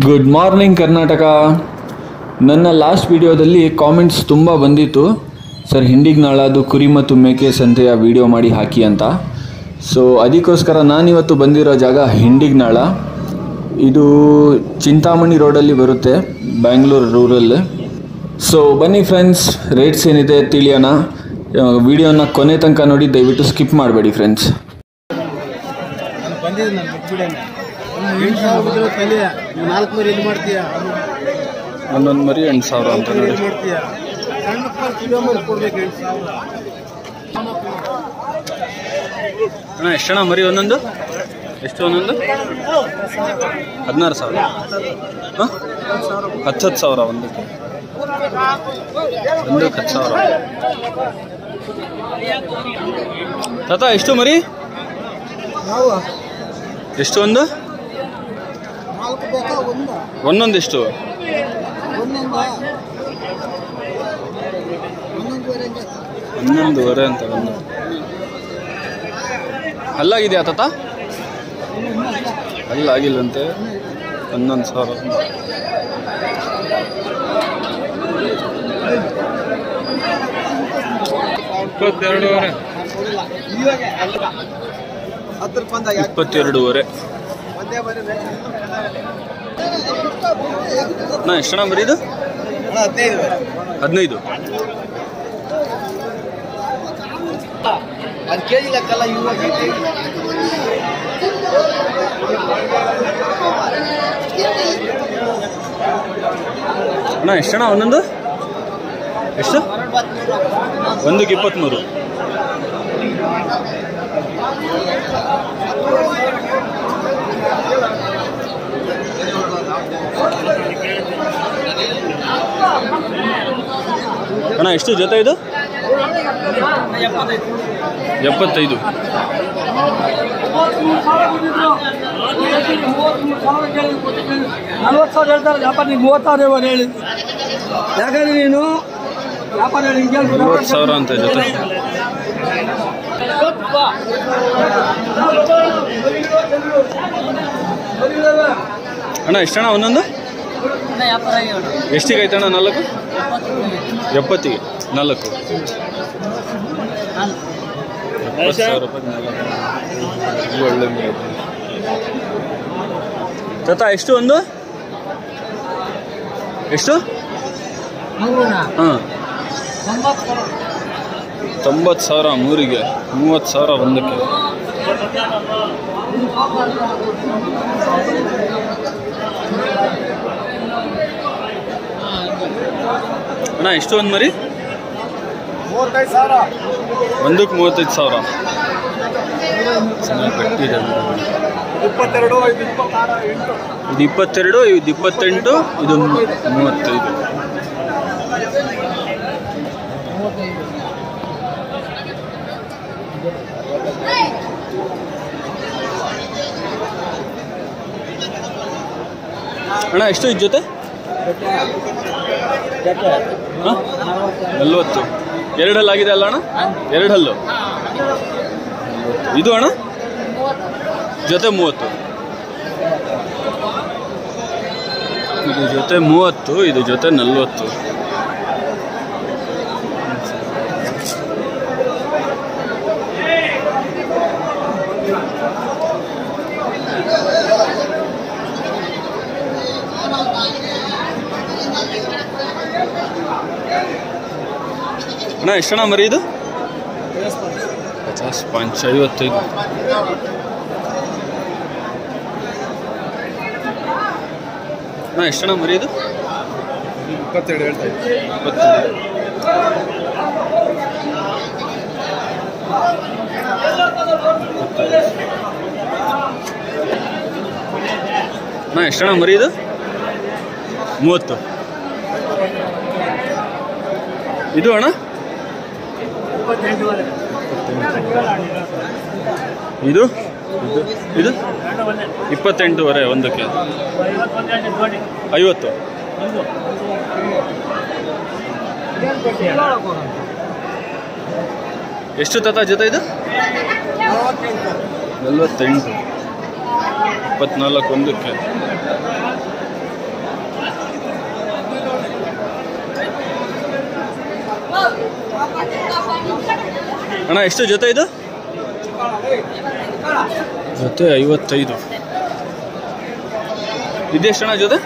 Good morning Karnataka. ನನ್ನ last ವಿಡಿಯೋದಲ್ಲಿ comments ತುಂಬ ಬಂದಿತ್ತು, ಸರ್ ಹಿಂಡಿಗ್ನಾಳದು ಕುರಿ ಮತ್ತು ಮೇಕೆ ಸಂತೆಯ ವಿಡಿಯೋ ಮಾಡಿ ಹಾಕಿ ಅಂತ. ಸೊ ಅದಕ್ಕೋಸ್ಕರ ನಾನಿವತ್ತು ಬಂದಿರೋ ಜಾಗ ಹಿಂಡಿಗ್ನಾಳ. ಇದು ಚಿಂತಾಮಣಿ ರೋಡಲ್ಲಿ ಬರುತ್ತೆ, ಬ್ಯಾಂಗ್ಳೂರು ರೂರಲ್. ಸೊ ಬನ್ನಿ ಫ್ರೆಂಡ್ಸ್, ರೇಟ್ಸ್ ಏನಿದೆ ತಿಳಿಯೋಣ. ವಿಡಿಯೋನ ಕೊನೆ ತನಕ ನೋಡಿ, ದಯವಿಟ್ಟು ಸ್ಕಿಪ್ ಮಾಡಬೇಡಿ ಫ್ರೆಂಡ್ಸ್. ಒಂದೊಂದು ಮರಿ 8,000 ಅಂತ ನೋಡಿ. ಅಣ್ಣ ಎಷ್ಟಣ್ಣ ಮರಿ ಒಂದೊಂದು? ಎಷ್ಟು ಒಂದೊಂದು? 16,000. ಹಾಂ 10,000 ಒಂದಕ್ಕೆ. 10,000 ತಾತ. ಎಷ್ಟು ಮರಿ? ಎಷ್ಟು ಒಂದು? ಒಂದೊಂದು ಎಷ್ಟು? 11,500 ಅಂತ. ಒಂದು ಅಲ್ಲಾಗಿದೆಯಾ ತಾತ? ಅಲ್ಲಾಗಿಲ್ಲಂತೆ. 11,000. 22,500. 22,500. ನಾ ಎಷ್ಟಣ್ಣ ಮರಿ ಇದು? 15. ಅಣ್ಣ ಎಷ್ಟಣ್ಣ ಒಂದೊಂದು? ಎಷ್ಟು? ಒಂದಕ್ಕೆ 23. ಅಣ್ಣ ಎಷ್ಟು ಜೊತೆ ಇದು? 75. ಹೇಳ್ತಾರೆ ವ್ಯಾಪಾರ. ನೀವು 30,000 ಹೇಳಿ, ಯಾಕಂದ್ರೆ ನೀನು ವ್ಯಾಪಾರ ಹೇಳಿ 30,000 ಅಂತ ಜೊತೆ. ಅಣ್ಣ ಎಷ್ಟಣ್ಣ ಒಂದೊಂದು? ಎಷ್ಟಿಗೆ ಆಯ್ತಣ್ಣ? 4? 70ಗೆ 4. 70,000 ರೂಪಾಯಿ 4. ಒಳ್ಳೆ ಮೀನು ತಾತ. ಎಷ್ಟು ಒಂದು? ಎಷ್ಟು? ಹಾಂ 90,000 ಮೂರಿಗೆ. 30,000 ಒಂದಕ್ಕೆ. ಅಣ್ಣ ಎಷ್ಟು ಒಂದು ಮರಿ? 35,000. ಒಂದಕ್ಕೆ 35,000. ಗಟ್ಟಿದೆ. 22, ಇದು 22, ಇದು 28, ಇದು 35. ಅಣ್ಣ ಎಷ್ಟು ಇದ್ ಜೊತೆ? 40. 2 ಹಲ್ಲು ಆಗಿದೆ ಅಲ್ಲ ಅಣ್ಣ? 2 ಹಲ್ಲು. ಇದು ಅಣ್ಣ ಜೊತೆ 30. ಇದು ಜೊತೆ 30, ಇದು ಜೊತೆ 40. ಅಣ್ಣ ಎಷ್ಟಣ್ಣ ಮರಿ ಇದು? 50, 55. ಅಣ್ಣ ಎಷ್ಟಣ್ಣ ಮರಿ ಇದು? 22 ಹೇಳ್ತಾ ಇದ್ದೀನಿ. 22. ಅಣ್ಣ ಎಷ್ಟಣ್ಣ ಮರಿ ಇದು? 30. ಇದು ಅಣ್ಣ? ಇದು ಇದು 28.5 ಒಂದಕ್ಕೆ. 50. ಎಷ್ಟು ತಾತ ಜೊತೆ ಇದು? 48. 24 ಒಂದಕ್ಕೆ. ಅಣ್ಣ ಎಷ್ಟು ಜೊತೆ ಇದು? ಜೊತೆ 55. ಇದೆಷ್ಟು ಅಣ್ಣ ಜೊತೆ?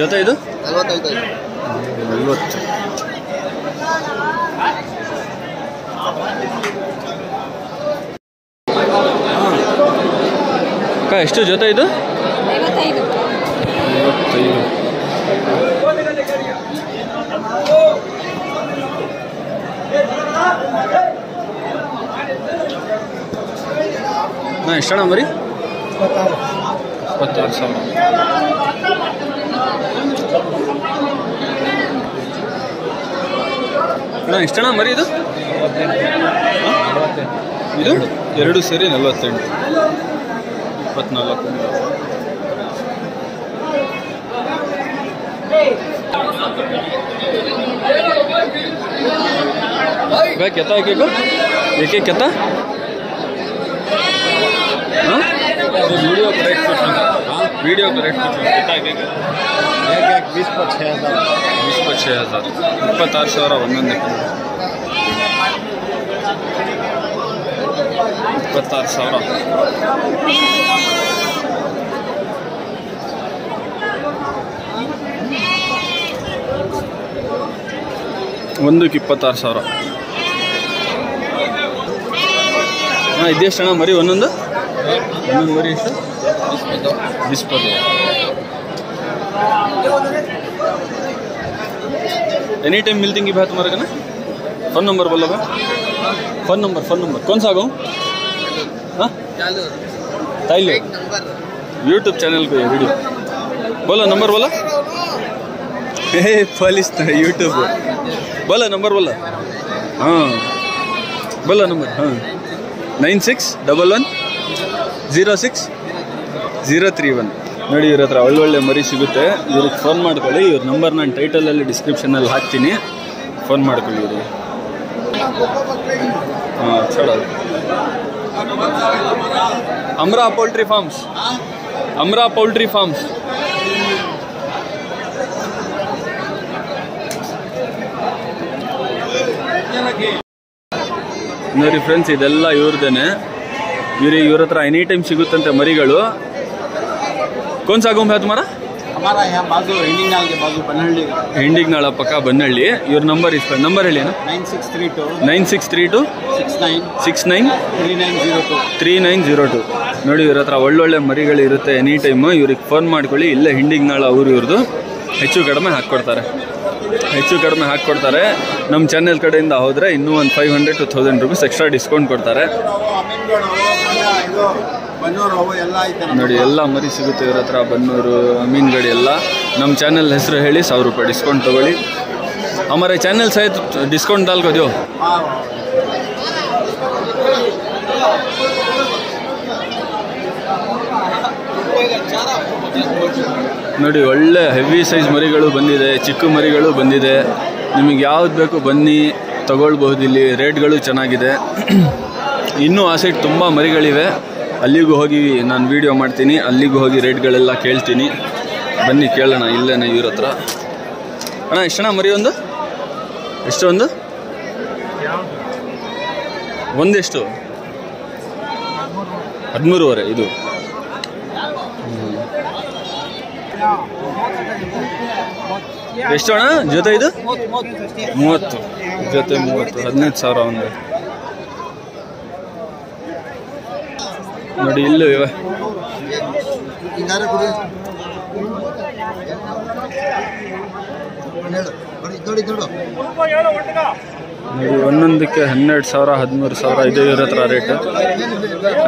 ಜೊತೆ ಇದು 45. 40. ಅಕ್ಕ ಎಷ್ಟು ಜೊತೆ ಇದು? 55. 55. ಎಷ್ಟಣ್ಣ ಮರಿ? 26,000. ಅಣ್ಣ ಎಷ್ಟಣ್ಣ ಮರಿ ಇದು? ಇದು 2 ಸೇರಿ 48. 24. क्या है एक एक क्या वीडियो को रेट वीडियो को रेट कितना एक 20 पर 6,000 26,000 ಒಂದೊಂದು 26,000. ಒಂದಕ್ಕೆ 26,000. ಹಾಂ ಇದೆಷ್ಟು ಅಣ್ಣ ಮರಿ? ಒಂದೊಂದು ಮರಿ ಎಷ್ಟು? 20. एनी टाइम मिलती भाई तुम्हारे का ना? फ़ोन नंबर बोलो भाई. फ़ोन नंबर कौन सा गाँव? हाँ ताइलो यूट्यूब चैनल को ये वीडियो बोलो. नंबर बोलो. पुलिस यूट्यूब बोला नंबर बोला. हाँ बोला नंबर. हाँ 9611060331 ನೋಡಿ. ಇವ್ರ ಹತ್ರ ಒಳ್ಳೊಳ್ಳೆ ಮರಿ ಸಿಗುತ್ತೆ. ಇವ್ರಿಗೆ ಫೋನ್ ಮಾಡ್ಕೊಳ್ಳಿ. ಇವ್ರ ನಂಬರ್ ನಾನು ಟೈಟಲಲ್ಲಿ ಡಿಸ್ಕ್ರಿಪ್ಷನಲ್ಲಿ ಹಾಕ್ತೀನಿ. ಫೋನ್ ಮಾಡ್ಕೊಳ್ಳಿ ಇವ್ರಿಗೆ. ಹಾಂ ಚಲೋ. ಅಮ್ರಾ ಪೌಲ್ಟ್ರಿ ಫಾರ್ಮ್ಸ್. ನೋಡಿ ಫ್ರೆಂಡ್ಸ್, ಇದೆಲ್ಲ ಇವ್ರದೇನೆ. ಇವ್ರ ಹತ್ರ ಎನಿ ಟೈಮ್ ಸಿಗುತ್ತಂತೆ ಮರಿಗಳು. कौन सा गाँव है तुम्हारा? हमारा यहाँ बाजू हिंडिंग नाल के बाजू बनहल्ली. हिंडिंग नाल पक्का बनहल्ली. योर नंबर इस पर नंबर ಹೇಳಿ ना. 9632 69 3902 ನೋಡಿ. ಇವ್ರ ಹತ್ರ ಒಳ್ಳೊಳ್ಳೆ ಮರಿಗಳು ಇರುತ್ತೆ ಎನಿ ಟೈಮ್. ಇವ್ರಿಗೆ ಫೋನ್ ಮಾಡ್ಕೊಳ್ಳಿ. ಇಲ್ಲೇ ಹಿಂಡಿಂಗ್ ನಾಳ ಊರು ಇವ್ರದ್ದು. ಹೆಚ್ಚು ಕಡಿಮೆ ಹಾಕ್ಕೊಡ್ತಾರೆ. ನಮ್ಮ ಚಾನೆಲ್ ಕಡೆಯಿಂದ ಹೋದರೆ ಇನ್ನೂ ಒಂದು 500 to 1000 ರೂಪೀಸ್ ಎಕ್ಸ್ಟ್ರಾ ಡಿಸ್ಕೌಂಟ್ ಕೊಡ್ತಾರೆ. ನೋಡಿ ಎಲ್ಲ ಮರಿ ಸಿಗುತ್ತೆ ಇವ್ರ ಹತ್ರ. ಬನ್ನೂರು, ಅಮೀನ್ಗಡಿ ಎಲ್ಲ. ನಮ್ಮ ಚಾನೆಲ್ ಹೆಸರು ಹೇಳಿ 100 ರೂಪಾಯಿ ಡಿಸ್ಕೌಂಟ್ ತೊಗೊಳ್ಳಿ. हमारे चैनल सहित डिस्काउंट डाल को दो. ನೋಡಿ ಒಳ್ಳೆ ಹೆವಿ ಸೈಜ್ ಮರಿಗಳು ಬಂದಿದೆ, ಚಿಕ್ಕ ಮರಿಗಳು ಬಂದಿದೆ. ನಿಮಗೆ ಯಾವ್ದು ಬೇಕು ಬನ್ನಿ ತಗೊಳ್ಬಹುದು. ಇಲ್ಲಿ ರೇಟ್ಗಳು ಚೆನ್ನಾಗಿದೆ. ಇನ್ನೂ ಆ ಸೈಡ್ ತುಂಬ ಮರಿಗಳಿವೆ. ಅಲ್ಲಿಗೂ ಹೋಗಿ ನಾನು ವಿಡಿಯೋ ಮಾಡ್ತೀನಿ. ಅಲ್ಲಿಗೂ ಹೋಗಿ ರೇಟ್ಗಳೆಲ್ಲ ಕೇಳ್ತೀನಿ. ಬನ್ನಿ ಕೇಳೋಣ ಇಲ್ಲೇನೆ ಇವ್ರ ಹತ್ರ. ಅಣ್ಣ ಎಷ್ಟಣ್ಣ ಮರಿ? ಎಷ್ಟು ಒಂದೆಷ್ಟು? 13,500 ಇದು. ಎಷ್ಟು ಅಣ್ಣ ಜೊತೆ ಇದು? 30 ಜೊತೆ 30 15,000 ಒಂದು. ನೋಡಿ ಇಲ್ಲೂ ಇವೆ. ನೋಡಿ ಒಂದೊಂದಕ್ಕೆ 12,000 13,000 ಇದೆ ಇವ್ರ ಹತ್ರ ರೇಟ್.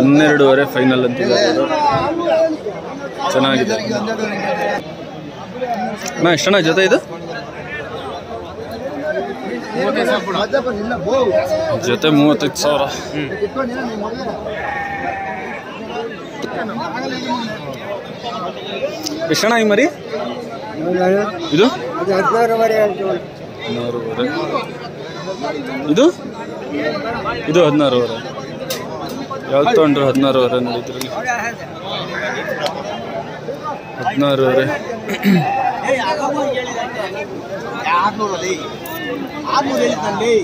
12,500 ಫೈನಲ್ ಅಂತಿದ್ದಾರೆ. ಚೆನ್ನಾಗಿದೆ. ನಾ ಎಷ್ಟಣ್ಣ ಜೊತೆ ಇದು? ಜೊತೆ 35,000. ಎಷ್ಟಣ್ಣ ಈ ಮರಿ? ಇದು 16,500. ಇದು 16,500. ಯಾವ್ದು ತೊಗೊಂಡ್ರು? 16,500 ನೋಡಿದ್ರಲ್ಲಿ 16,500. 600 ಹೇಳಿದ್ದಲ್ಲಿ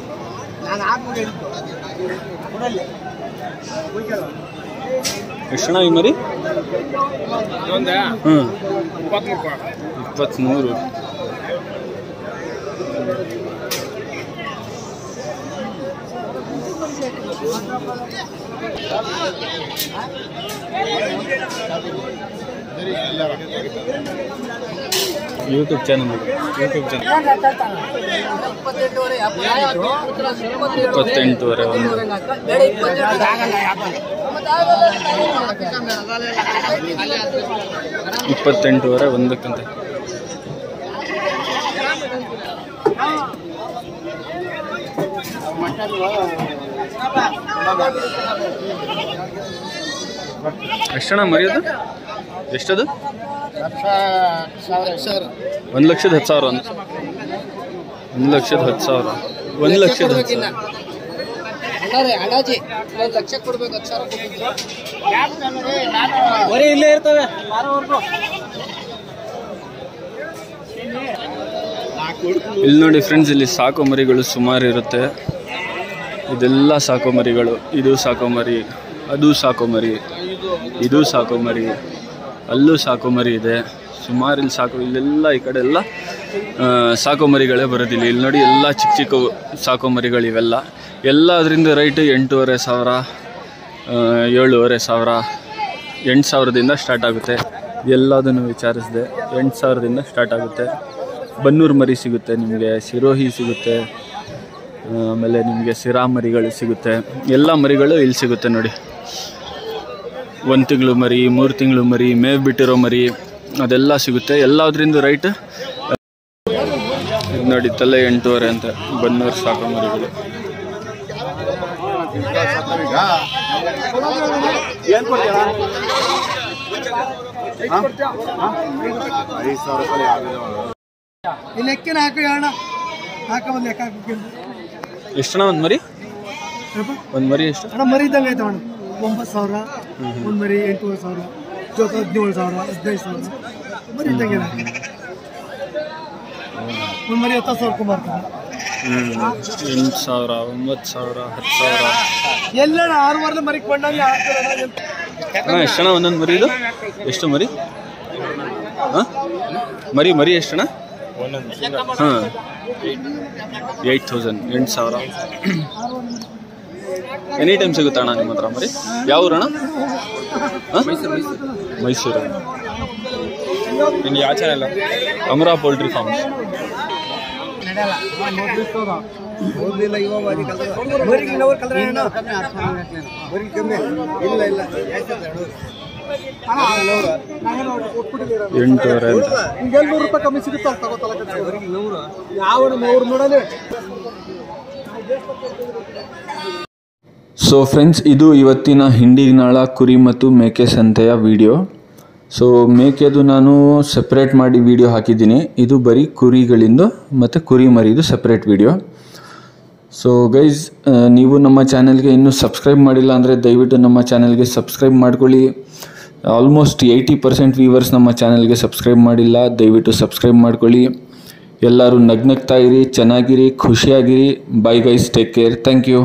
ನಾನು 600 ಹೇಳಿದ್ದು ಕೊಡಲ್ಲಿ ಎಷ್ಟಣ್ಣ ಈ ಮರಿ? 23. ಯೂಟ್ಯೂಬ್ ಚಾನಲ್ 28ವರೆ ಒಂದು 28ವರೆ ಒಂದಕ್ಕಂತೆ. ಎಷ್ಟಣ್ಣ ಮರಿಯೋದು? ಎಷ್ಟದು? 1,10,000 ಅಂತ. 1,10,000. 1,10,000. ಇಲ್ಲೇ ಇರ್ತವೆ. ಇಲ್ಲಿ ನೋಡಿ ಫ್ರೆಂಡ್ಸ್, ಇಲ್ಲಿ ಸಾಕೋ ಮರಿಗಳು ಸುಮಾರು ಇರುತ್ತೆ. ಇದೆಲ್ಲ ಸಾಕೋ ಮರಿಗಳು. ಇದು ಸಾಕೋ ಮರಿ, ಅದು ಸಾಕೋ ಮರಿ, ಇದು ಸಾಕೋ ಮರಿ, ಅಲ್ಲೂ ಸಾಕೋ ಮರಿ ಇದೆ ಸುಮಾರು. ಇಲ್ಲಿ ಇಲ್ಲೆಲ್ಲ ಈ ಕಡೆ ಎಲ್ಲ ಸಾಕೋ ಮರಿಗಳೇ ಬರೋದಿಲ್ಲ. ಇಲ್ಲಿ ನೋಡಿ ಎಲ್ಲ ಚಿಕ್ಕ ಚಿಕ್ಕ ಸಾಕೋ ಮರಿಗಳಿವೆಲ್ಲ. ಎಲ್ಲ ಅದರಿಂದ ರೈಟ್ 8,500, 7,500, 8,000ದಿಂದ ಸ್ಟಾರ್ಟ್ ಆಗುತ್ತೆ. ಎಲ್ಲದನ್ನು ವಿಚಾರಿಸಿದೆ. 8,000ದಿಂದ ಸ್ಟಾರ್ಟ್ ಆಗುತ್ತೆ. ಬನ್ನೂರು ಮರಿ ಸಿಗುತ್ತೆ ನಿಮಗೆ, ಸಿರೋಹಿ ಸಿಗುತ್ತೆ, ಆಮೇಲೆ ನಿಮಗೆ ಸಿರಾ ಮರಿಗಳು ಸಿಗುತ್ತೆ. ಎಲ್ಲ ಮರಿಗಳು ಇಲ್ಲಿ ಸಿಗುತ್ತೆ ನೋಡಿ. 1 ತಿಂಗಳು ಮರಿ, 3 ತಿಂಗಳು ಮರಿ, ಮೇವು ಬಿಟ್ಟಿರೋ ಮರಿ ಅದೆಲ್ಲ ಸಿಗುತ್ತೆ. ಎಲ್ಲದರಿಂದ ರೈಟ್ ಇದು ನೋಡಿ ತಲೆ 8,500 ಅಂತ. ಬನ್ನೂರು ಸಾಕೋ ಮರಿಗಳು. ಲೆಕ್ಕನ ಎಷ್ಟಣ್ಣ ಒಂದು ಮರಿ? ಒಂದು ಮರಿ ಎಷ್ಟು? ಅಣ್ಣ ಮರಿ ಇದ್ದಂಗೆ ಆಯ್ತು ಅಣ್ಣ. 9,000 ಒಂದು ಮರಿ, 8,500, 17,000, 15,000 ಮರಿ ಇದ್ದಂಗೆ. ಒಂದು ಮರಿ 10,000 ಮಾಡ್ತಾರೆ. 8,000, 9,000, 10,000 ಎಲ್ಲ 6 ಮರಿ ಕೊಂಡಂಗೆ ಅಣ್ಣ. ಎಷ್ಟಣ್ಣ ಒಂದೊಂದು ಮರಿ ಇದು? ಎಷ್ಟು ಮರಿ? ಹಾಂ ಮರಿ ಎಷ್ಟಣ್ಣ? ಹಾಂ 8,000, 8,000. ಎನಿ ಟೈಮ್ ಸಿಗುತ್ತಾ ಅಣ್ಣ ನಿಮ್ಮ ಹತ್ರ ಮರಿ? ಯಾವ ಊರಣ್ಣ? ಮೈಸೂರು. ನಿಮ್ಗೆ ಯಾವ ಚಾನಲ್? Amara poultry forms. ಎಂಟೂವರೆ ಅಂತ. 100 ರೂಪಾಯಿ ಕಮ್ಮಿ ಸಿಗುತ್ತೆ. ಯಾವ 100 ನೋಡಲೇ. ಸೊ ಫ್ರೆಂಡ್ಸ್, ಇದು ಇವತ್ತಿನ ಹಿಂಡಿಗ್ನಾಳ ಕುರಿ ಮತ್ತು ಮೇಕೆ ಸಂತೆಯ ವಿಡಿಯೋ. ಸೊ ಮೇಕೆದು ನಾನು ಸೆಪ್ರೇಟ್ ಮಾಡಿ ವಿಡಿಯೋ ಹಾಕಿದ್ದೀನಿ. ಇದು ಬರೀ ಕುರಿಗಳಿಂದು ಮತ್ತು ಕುರಿ ಮರಿದು ಸೆಪ್ರೇಟ್ ವಿಡಿಯೋ. ಸೊ ಗೈಸ್, ನೀವು ನಮ್ಮ ಚಾನಲ್ಗೆ ಇನ್ನೂ ಸಬ್ಸ್ಕ್ರೈಬ್ ಮಾಡಿಲ್ಲ ಅಂದರೆ ದಯವಿಟ್ಟು ನಮ್ಮ ಚಾನಲ್ಗೆ ಸಬ್ಸ್ಕ್ರೈಬ್ ಮಾಡ್ಕೊಳ್ಳಿ. ಆಲ್ಮೋಸ್ಟ್ 80% ವ್ಯೂವರ್ಸ್ ನಮ್ಮ ಚಾನಲ್ಗೆ ಸಬ್ಸ್ಕ್ರೈಬ್ ಮಾಡಿಲ್ಲ. ದಯವಿಟ್ಟು ಸಬ್ಸ್ಕ್ರೈಬ್ ಮಾಡ್ಕೊಳ್ಳಿ. ಎಲ್ಲರೂ ನಗ್ನಗ್ತಾ ಇರಿ, ಚೆನ್ನಾಗಿರಿ, ಖುಷಿಯಾಗಿರಿ. Bye guys, take care, thank you.